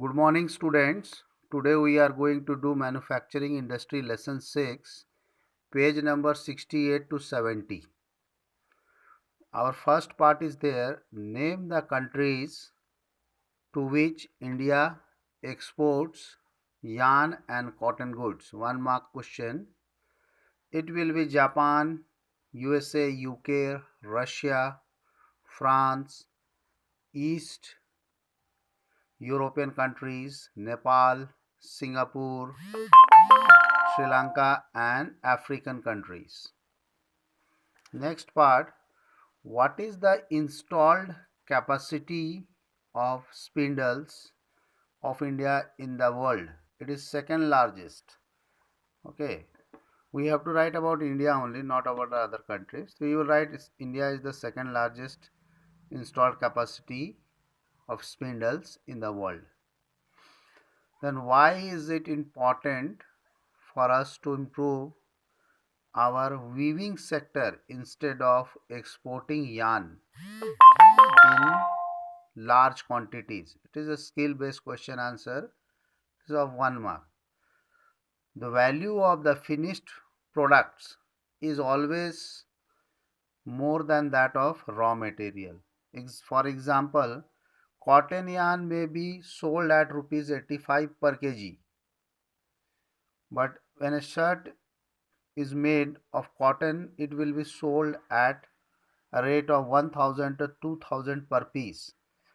Good morning, students. Today we are going to do manufacturing industry lesson 6, page number 68 to 70. Our first part is there. Name the countries to which India exports yarn and cotton goods. 1 mark question. It will be Japan, USA, UK, Russia, France, East European countries, Nepal, Singapore, Sri Lanka, and African countries. Next part, what is the installed capacity of spindles of India in the world? It is second largest. Okay, we have to write about India only, not about the other countries. So you will write India is the second largest installed capacity of spindles in the world. Then why is it important for us to improve our weaving sector instead of exporting yarn in large quantities? It is a skill based question answer. It is of 1 mark. The value of the finished products is always more than that of raw material. For example, cotton yarn may be sold at rupees 85 per kg, but when a shirt is made of cotton, it will be sold at a rate of 1000 to 2000 per piece,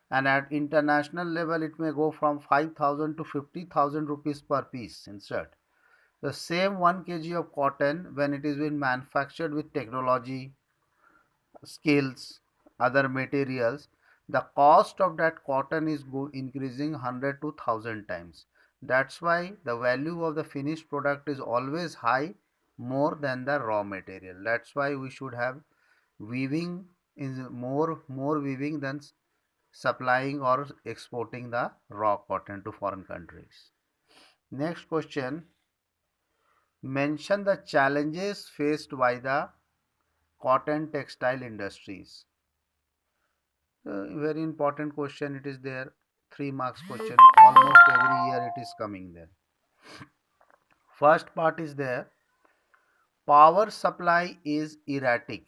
and at international level it may go from 5000 to 50,000 rupees per piece in shirt. The same 1 kg of cotton, when it is being manufactured with technology, skills, other materials, the cost of that cotton is increasing 100 to 1000 times. That's why the value of the finished product is always high, more than the raw material. That's why we should have weaving is more weaving than supplying or exporting the raw cotton to foreign countries. Next question, mention the challenges faced by the cotton textile industries. Very important question, it is there. 3 marks question, almost every year it is coming there. First part is there, power supply is erratic.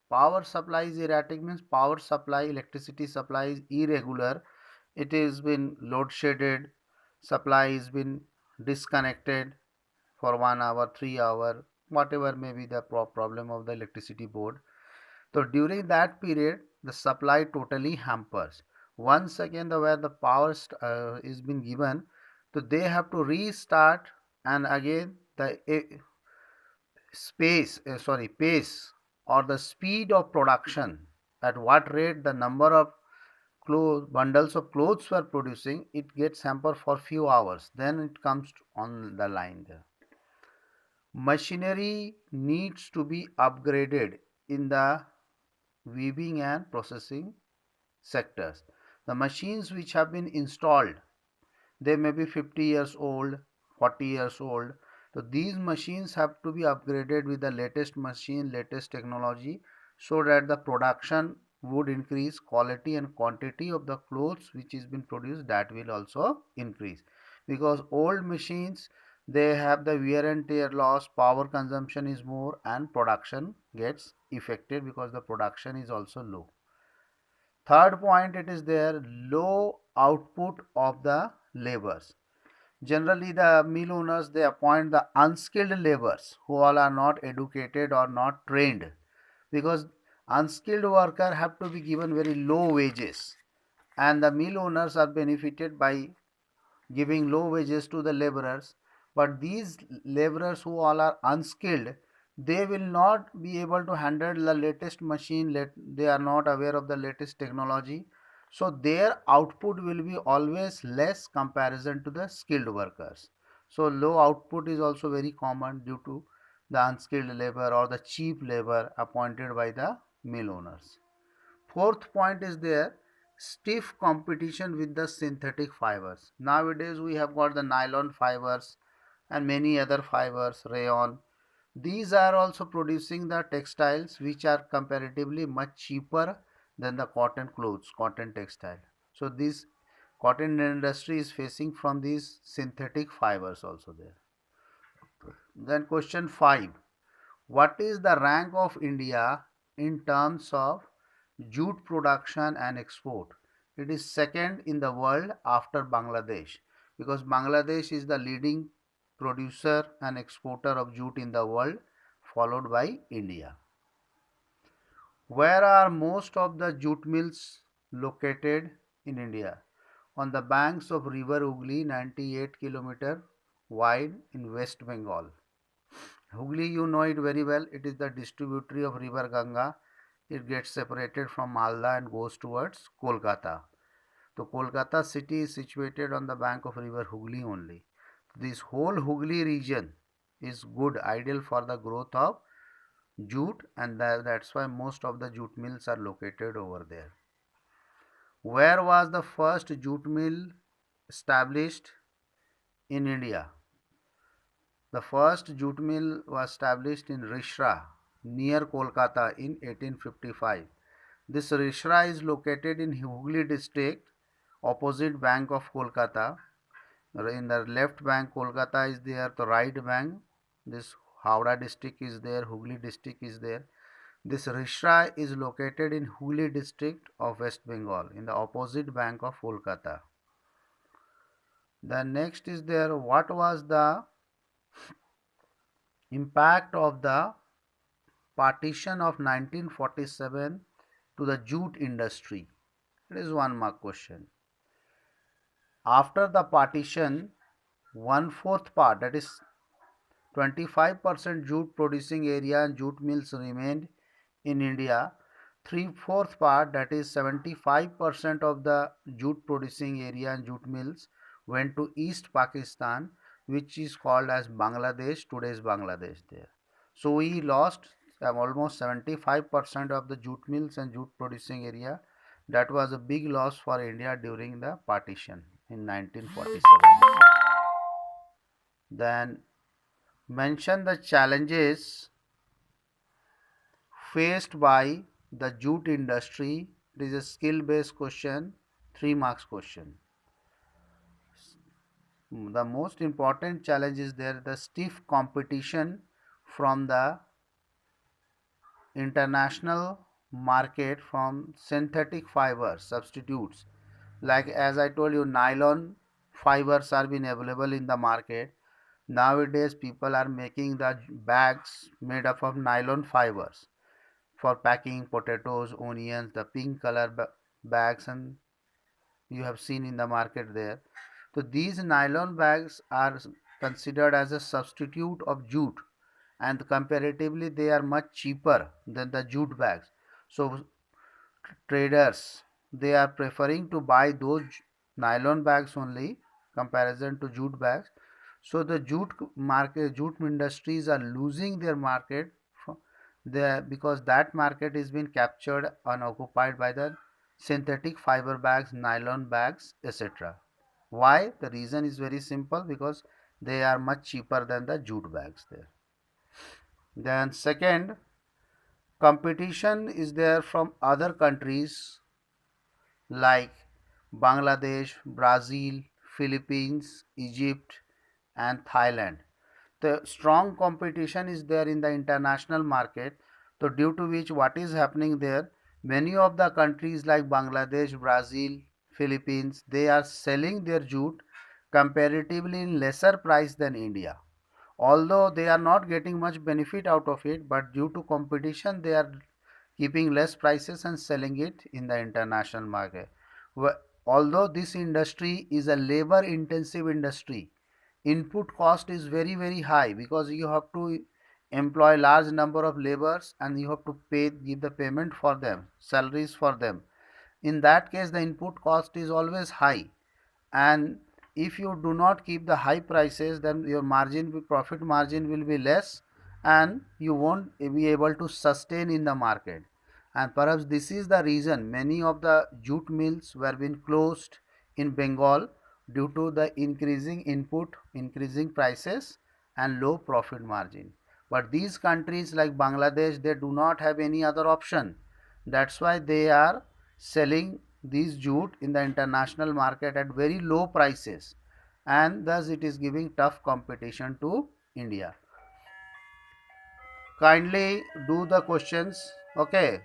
Power supply is erratic means power supply, electricity supply is irregular. It has been load shedded, supply has been disconnected for 1 hour, 3 hour, whatever may be the problem of the electricity board. So during that period, the supply totally hampers. Once again, where the power is been given, so they have to restart, and again the pace or the speed of production, at what rate the number of bundles of clothes were producing, it gets hampered for few hours, then it comes on the line there. Machinery needs to be upgraded in the weaving and processing sectors. The machines which have been installed, they may be 50 years old, 40 years old. So these machines have to be upgraded with the latest machine, latest technology, so that the production would increase, quality and quantity of the clothes which is been produced, that will also increase. Because old machines, they have the wear and tear loss, power consumption is more, and production gets affected because the production is also low. Third point, it is there, low output of the laborers. Generally, the mill owners, they appoint the unskilled laborers who all are not educated or not trained, because unskilled worker have to be given very low wages, and the mill owners are benefited by giving low wages to the laborers. But these laborers who all are unskilled, they will not be able to handle the latest machine, they are not aware of the latest technology, so their output will be always less comparison to the skilled workers. So low output is also very common due to the unskilled labor or the cheap labor appointed by the mill owners. Fourth point is there, stiff competition with the synthetic fibers. Nowadays we have got the nylon fibers and many other fibers, rayon. These are also producing the textiles which are comparatively much cheaper than the cotton clothes, cotton textile. So this cotton industry is facing from these synthetic fibers also there. Then question 5. What is the rank of India in terms of jute production and export? It is second in the world after Bangladesh, because Bangladesh is the leading producer and exporter of jute in the world, followed by India. Where are most of the jute mills located in India? On the banks of river Hooghly, 98 km wide in West Bengal. Hooghly, you know it very well. It is the distributary of river Ganga. It gets separated from Malda and goes towards Kolkata. So Kolkata city is situated on the bank of river Hooghly only. This whole Hooghly region is good, ideal for the growth of jute, and that's why most of the jute mills are located over there. Where was the first jute mill established in India? The first jute mill was established in Risra near Kolkata in 1855. This Risra is located in Hooghly district, opposite bank of Kolkata. In the left bank Kolkata is there, the right bank this Howrah district is there, Hooghly district is there. This Risra is located in Hooghly district of West Bengal in the opposite bank of Kolkata. Then next is there, what was the impact of the partition of 1947 to the jute industry? It is 1 mark question. After the partition, 1/4 part, that is 25% jute producing area and jute mills remained in India. 3/4 part, that is 75% of the jute producing area and jute mills went to East Pakistan, which is called as Bangladesh, today's Bangladesh there. So we lost almost 75% of the jute mills and jute producing area. That was a big loss for India during the partition in 1947. Then mention the challenges faced by the jute industry. It is a skill based question, 3 marks question. The most important challenge is there, the stiff competition from the international market from synthetic fibers substitutes, like as I told you, nylon fibers are being available in the market. Nowadays people are making the bags made up of nylon fibers for packing potatoes, onions, the pink color bags, and you have seen in the market there. So these nylon bags are considered as a substitute of jute, and comparatively they are much cheaper than the jute bags. So traders, they are preferring to buy those nylon bags only comparison to jute bags. So the jute market, jute industries are losing their market there, because that market is being captured and occupied by the synthetic fiber bags, nylon bags, etc. Why? The reason is very simple, because they are much cheaper than the jute bags there. Then second, competition is there from other countries like Bangladesh, Brazil, Philippines, Egypt and Thailand. The strong competition is there in the international market. So due to which, what is happening there, many of the countries like Bangladesh, Brazil, Philippines, they are selling their jute comparatively in lesser price than India. Although they are not getting much benefit out of it, but due to competition they are keeping less prices and selling it in the international market. Although this industry is a labor intensive industry, input cost is very high, because you have to employ large number of laborers and you have to give the payment for them, salaries for them. In that case the input cost is always high, and if you do not keep the high prices, then your profit margin will be less and you won't be able to sustain in the market. And perhaps this is the reason many of the jute mills were being closed in Bengal, due to the increasing input, increasing prices and low profit margin. But these countries like Bangladesh, they do not have any other option. That's why they are selling this jute in the international market at very low prices, and thus it is giving tough competition to India. Kindly do the questions, okay,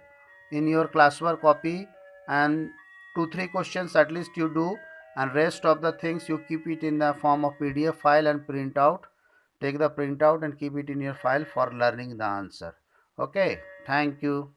in your classwork copy, and 2-3 questions at least you do, and rest of the things you keep it in the form of PDF file and print out. Take the printout and keep it in your file for learning the answer. Okay, thank you.